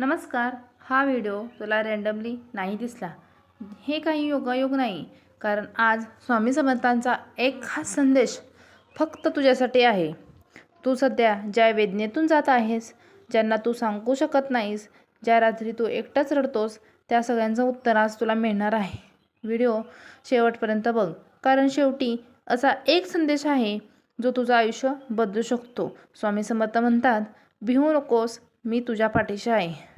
नमस्कार. हा व्हिडिओ तुला रँडमली नाही दिसला. हे काही योगायोग नाही, कारण आज स्वामी समर्थांचा एक खास संदेश फक्त तुझ्यासाठी आहे. तू सध्या ज्या वेदनेतून जात आहेस, ज्यांना तू सांगू शकत नाहीस, ज्या रात्री तू एकटाच रडतोस, त्या सगळ्यांचं उत्तर आज तुला मिळणार आहे. व्हिडिओ शेवटपर्यंत बघ, कारण शेवटी असा एक संदेश आहे जो तुझं आयुष्य बदलू शकतो. स्वामी समर्थ म्हणतात, भिवू नकोस, मी तुझ्या पाठीशी आहे.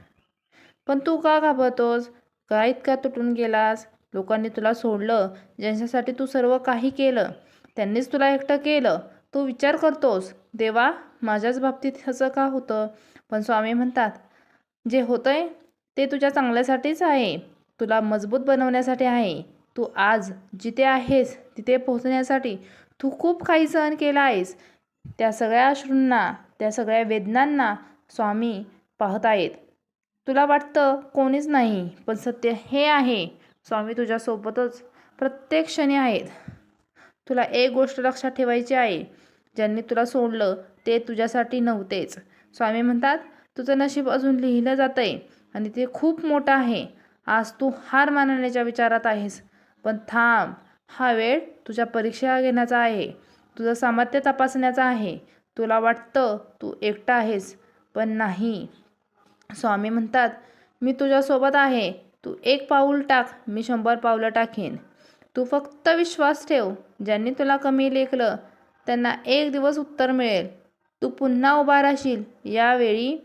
पण तू का घाबरतोस? का इतका तुटून गेलास? लोकांनी तुला सोडलं, ज्यांच्यासाठी तू सर्व काही केलं त्यांनीच तुला एकटं केलं. तू विचार करतोस, देवा माझ्याच बाबतीत असं का होतं? पण स्वामी म्हणतात, जे होतंय ते तुझ्या चांगल्यासाठीच आहे, तुला मजबूत बनवण्यासाठी आहे. तू आज जिथे आहेस तिथे पोहोचण्यासाठी तू खूप काही सहन केलं आहेस. त्या सगळ्या अश्रूंना, त्या सगळ्या वेदनांना स्वामी पाहत आहेत. तुला वाटतं कोणीच नाही, पण सत्य हे आहे, स्वामी तुझ्यासोबतच प्रत्येक क्षणी आहेत. तुला एक गोष्ट लक्षात ठेवायची आहे, ज्यांनी तुला सोडलं ते तुझ्यासाठी नव्हतेच. स्वामी म्हणतात, तुझं नशीब अजून लिहिलं जातंय आणि ते खूप मोठं आहे. आज तू हार मानण्याच्या विचारात आहेस, पण थांब. हा वेळ तुझ्या परीक्षा घेण्याचा आहे, तुझं सामर्थ्य तपासण्याचा आहे. तुला वाटतं तू एकटा आहेस, पण नाही. स्वामी म्हणतात, मी तुझ्यासोबत आहे. तू एक पाऊल टाक, मी 100 पावलं टाकेन. तू फक्त विश्वास ठेव. ज्यांनी तुला कमी लेखलं त्यांना एक दिवस उत्तर मिळेल. तू पुन्हा उभा राहशील. यावेळी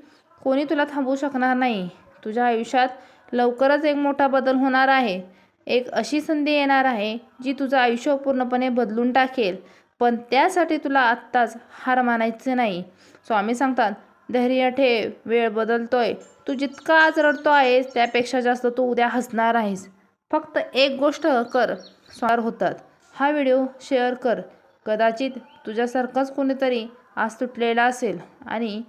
कोणी तुला थांबवू शकणार नाही. तुझ्या आयुष्यात लवकरच एक मोठा बदल होणार आहे. एक अशी संधी येणार आहे जी तुझं आयुष्य पूर्णपणे बदलून टाकेल. पण त्यासाठी तुला आत्ताच हार मानायचं नाही. स्वामी सांगतात, धैर्य ठेव, वेळ बदलतोय. तू जितका आज रडतो आहेस त्यापेक्षा जास्त तू उद्या हसणार आहेस. फक्त एक गोष्ट कर, स्वार होतात. हा व्हिडिओ शेअर कर. कदाचित तुझ्यासारखाच कोणीतरी आज तुटलेला असेल आणि